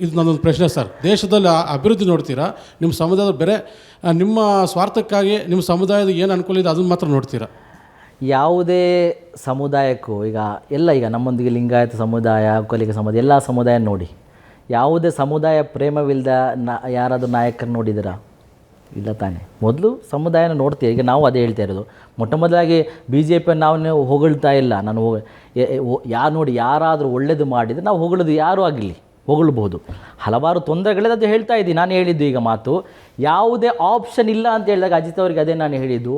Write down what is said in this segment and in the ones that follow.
ಇದು ನನ್ನೊಂದು ಪ್ರಶ್ನೆ ಸರ್. ದೇಶದಲ್ಲಿ ಅಭಿವೃದ್ಧಿ ನೋಡ್ತೀರಾ, ನಿಮ್ಮ ಸಮುದಾಯದ ಬೇರೆ ನಿಮ್ಮ ಸ್ವಾರ್ಥಕ್ಕಾಗಿ ನಿಮ್ಮ ಸಮುದಾಯದ ಏನು ಅನುಕೂಲ ಇದೆ ಅದನ್ನು ಮಾತ್ರ ನೋಡ್ತೀರಾ? ಯಾವುದೇ ಸಮುದಾಯಕ್ಕೂ ಈಗ ನಮ್ಮೊಂದಿಗೆ ಲಿಂಗಾಯತ ಸಮುದಾಯ, ಒಕ್ಕಲಿಗ ಸಮುದಾಯ, ಎಲ್ಲ ಸಮುದಾಯ ನೋಡಿ, ಯಾವುದೇ ಸಮುದಾಯ ಪ್ರೇಮವಿಲ್ಲದ ಯಾರಾದರೂ ನಾಯಕರು ನೋಡಿದ್ದೀರಾ? ಇಲ್ಲ ತಾನೇ. ಮೊದಲು ಸಮುದಾಯನ ನೋಡ್ತೀವಿ. ಈಗ ನಾವು ಅದೇ ಹೇಳ್ತಾ ಇರೋದು. ಮೊಟ್ಟ ಮೊದಲಾಗಿ BJP ನಾವು ಹೊಗಳ್ತಾ ಇಲ್ಲ. ನಾನು ನೋಡಿ, ಯಾರಾದರೂ ಒಳ್ಳೇದು ಮಾಡಿದರೆ ನಾವು ಹೊಗಳೋದು, ಯಾರೂ ಆಗಲಿ ಹೊಗಳ್ಬೋದು. ಹಲವಾರು ತೊಂದರೆಗಳಿದೆ, ಅದು ಹೇಳ್ತಾ ಇದ್ದೀನಿ. ನಾನು ಹೇಳಿದ್ದು ಈಗ ಮಾತು ಯಾವುದೇ ಆಪ್ಷನ್ ಇಲ್ಲ ಅಂತ ಹೇಳಿದಾಗ ಅಜಿತ್ ಅವರಿಗೆ ಅದೇ ನಾನು ಹೇಳಿದ್ದು.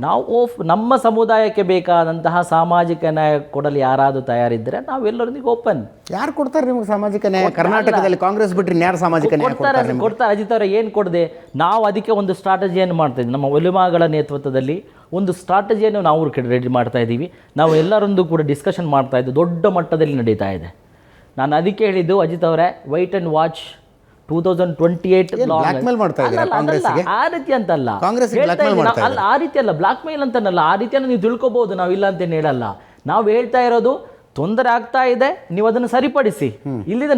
ನಾವು ನಮ್ಮ ಸಮುದಾಯಕ್ಕೆ ಬೇಕಾದಂತಹ ಸಾಮಾಜಿಕ ನ್ಯಾಯ ಕೊಡಲು ಯಾರಾದರೂ ತಯಾರಿದ್ದರೆ ನಾವೆಲ್ಲರೊಂದಿಗೆ ಓಪನ್. ಯಾರು ಕೊಡ್ತಾರೆ ನಿಮಗೆ ಸಾಮಾಜಿಕ ನ್ಯಾಯ? ಕರ್ನಾಟಕದಲ್ಲಿ ಕಾಂಗ್ರೆಸ್ ಬಿಟ್ಟರೆ ಯಾರು ಸಾಮಾಜಿಕ ನ್ಯಾಯ ಕೊಡ್ತಾರೆ? ಅಜಿತ್ ಅವರ ಏನು ಕೊಡದೆ ನಾವು ಅದಕ್ಕೆ ಒಂದು ಸ್ಟ್ರಾಟಜಿಯನ್ನು ಮಾಡ್ತಾ ಇದ್ದೀವಿ. ನಮ್ಮ ಉಲಮಾಗಳ ನೇತೃತ್ವದಲ್ಲಿ ಒಂದು ಸ್ಟ್ರಾಟಜಿಯನ್ನು ನಾವು ರೆಡಿ ಮಾಡ್ತಾ ಇದ್ದೀವಿ. ನಾವು ಎಲ್ಲರೊಂದು ಕೂಡ ಡಿಸ್ಕಷನ್ ಮಾಡ್ತಾ ಇದ್ದೀವಿ. ದೊಡ್ಡ ಮಟ್ಟದಲ್ಲಿ ನಡೀತಾ ಇದೆ. ನಾನು ಅದಕ್ಕೆ ಹೇಳಿದ್ದು ಅಜಿತ್ ಅವರೇ, ವೈಟ್ ಆ್ಯಂಡ್ ವಾಚ್ 2028 ಆ ರೀತಿ ಅಂತಲ್ಲ, ಆ ರೀತಿ ಅಲ್ಲ, ಬ್ಲಾಕ್ ಮೇಲ್ ಅಂತನಲ್ಲ, ಆ ರೀತಿಯನ್ನು ನೀವು ತಿಳ್ಕೊಬೋದು. ನಾವಿಲ್ಲ ಅಂತೇನು ಹೇಳಲ್ಲ. ನಾವು ಹೇಳ್ತಾ ಇರೋದು ತೊಂದರೆ ಆಗ್ತಾ ಇದೆ, ನೀವು ಅದನ್ನು ಸರಿಪಡಿಸಿ. ಇಲ್ಲಿಂದ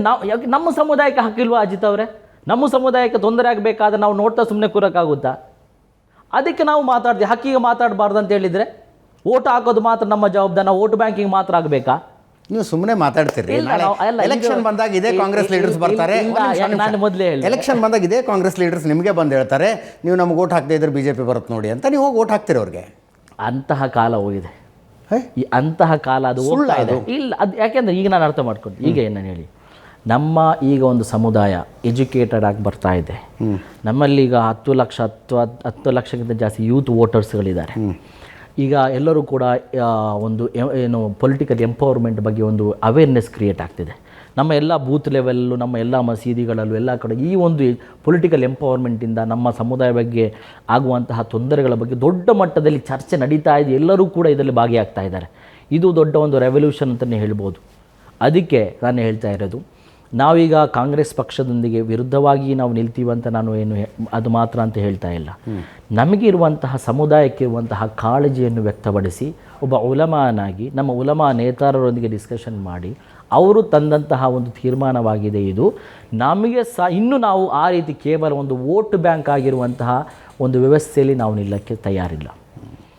ನಮ್ಮ ಸಮುದಾಯಕ್ಕೆ ಹಕ್ಕಿಲ್ವಾ ಅಜಿತ್ ಅವರೇ? ನಮ್ಮ ಸಮುದಾಯಕ್ಕೆ ತೊಂದರೆ ಆಗಬೇಕಾದ್ರೆ ನಾವು ನೋಡ್ತಾ ಸುಮ್ಮನೆ ಕೂರಕ್ಕಾಗುತ್ತಾ? ಅದಕ್ಕೆ ನಾವು ಮಾತಾಡ್ತೀವಿ. ಹಕ್ಕಿಗೆ ಮಾತಾಡಬಾರ್ದು ಅಂತ ಹೇಳಿದರೆ ಓಟ್ ಹಾಕೋದು ಮಾತ್ರ ನಮ್ಮ ಜವಾಬ್ದಾರಿ. ನಾವು ಓಟ್ ಬ್ಯಾಂಕಿಂಗ್ ಮಾತ್ರ ಆಗಬೇಕಾ? ನೀವು ಸುಮ್ಮನೆ ಮಾತಾಡ್ತೀರಿ. ಎಲೆಕ್ಷನ್ ಬಂದಾಗ ಇದೇ ಕಾಂಗ್ರೆಸ್ ಲೀಡರ್ಸ್ ಬರ್ತಾರೆ. ನಾನು ಮೊದಲೇ ಹೇಳಿ, ಎಲೆಕ್ಷನ್ ಬಂದಾಗ ಇದೇ ಕಾಂಗ್ರೆಸ್ ಲೀಡರ್ಸ್ ನಿಮಗೆ ಬಂದು ಹೇಳ್ತಾರೆ, ನೀವು ನಮ್ಗೆ ಓಟ್ ಹಾಕದೇ ಇದ್ರೆ BJP ಬರುತ್ತೆ ನೋಡಿ ಅಂತ. ನೀವು ಹೋಗಿ ಓಟ್ ಹಾಕ್ತೀರಿ ಅವ್ರಿಗೆ. ಅಂತಹ ಕಾಲ ಹೋಗಿದೆ. ಅಂತಹ ಕಾಲ ಅದು ಹೋಗ್ತಾ ಇದೆ. ಇಲ್ಲ, ಅದು ಯಾಕೆಂದರೆ ಈಗ ನಾನು ಅರ್ಥ ಮಾಡ್ಕೊಂಡು ಈಗ ಏನನ್ನು ಹೇಳಿ, ನಮ್ಮ ಈಗ ಒಂದು ಸಮುದಾಯ ಎಜುಕೇಟೆಡ್ ಆಗಿ ಬರ್ತಾ ಇದೆ. ನಮ್ಮಲ್ಲಿ ಈಗ 10 ಲಕ್ಷಕ್ಕಿಂತ ಜಾಸ್ತಿ ಯೂತ್ ವೋಟರ್ಸ್ಗಳಿದ್ದಾರೆ. ಈಗ ಎಲ್ಲರೂ ಕೂಡ ಒಂದು ಪೊಲಿಟಿಕಲ್ ಎಂಪವರ್ಮೆಂಟ್ ಬಗ್ಗೆ ಒಂದು ಅವೇರ್ನೆಸ್ ಕ್ರಿಯೇಟ್ ಆಗ್ತಿದೆ. ನಮ್ಮ ಎಲ್ಲ ಬೂತ್ ಲೆವೆಲ್ಲು, ನಮ್ಮ ಎಲ್ಲ ಮಸೀದಿಗಳಲ್ಲೂ, ಎಲ್ಲ ಕಡೆ ಈ ಒಂದು ಪೊಲಿಟಿಕಲ್ ಎಂಪವರ್ಮೆಂಟಿಂದ ನಮ್ಮ ಸಮುದಾಯ ಬಗ್ಗೆ ಆಗುವಂತಹ ತೊಂದರೆಗಳ ಬಗ್ಗೆ ದೊಡ್ಡ ಮಟ್ಟದಲ್ಲಿ ಚರ್ಚೆ ನಡೀತಾ ಇದೆ. ಎಲ್ಲರೂ ಕೂಡ ಇದರಲ್ಲಿ ಭಾಗಿಯಾಗ್ತಾ ಇದ್ದಾರೆ. ಇದು ದೊಡ್ಡ ಒಂದು ರೆವಲ್ಯೂಷನ್ ಅಂತಲೇ ಹೇಳ್ಬೋದು. ಅದಕ್ಕೆ ನಾನು ಹೇಳ್ತಾ ಇರೋದು, ನಾವೀಗ ಕಾಂಗ್ರೆಸ್ ಪಕ್ಷದೊಂದಿಗೆ ವಿರುದ್ಧವಾಗಿ ನಾವು ನಿಲ್ತೀವಂತ ನಾನು ಅದು ಮಾತ್ರ ಅಂತ ಹೇಳ್ತಾ ಇಲ್ಲ. ನಮಗಿರುವಂತಹ ಸಮುದಾಯಕ್ಕಿರುವಂತಹ ಕಾಳಜಿಯನ್ನು ವ್ಯಕ್ತಪಡಿಸಿ ಒಬ್ಬ ಉಲಮಾನಾಗಿ ನಮ್ಮ ಉಲಮಾ ನೇತಾರರೊಂದಿಗೆ ಡಿಸ್ಕಷನ್ ಮಾಡಿ ಅವರು ತಂದಂತಹ ಒಂದು ತೀರ್ಮಾನವಾಗಿದೆ ಇದು. ನಮಗೆ ಇನ್ನು ನಾವು ಆ ರೀತಿ ಕೇವಲ ಒಂದು ವೋಟ್ ಬ್ಯಾಂಕ್ ಆಗಿರುವಂತಹ ಒಂದು ವ್ಯವಸ್ಥೆಯಲ್ಲಿ ನಾವು ನಿಲ್ಲಕ್ಕೆ ತಯಾರಿಲ್ಲ.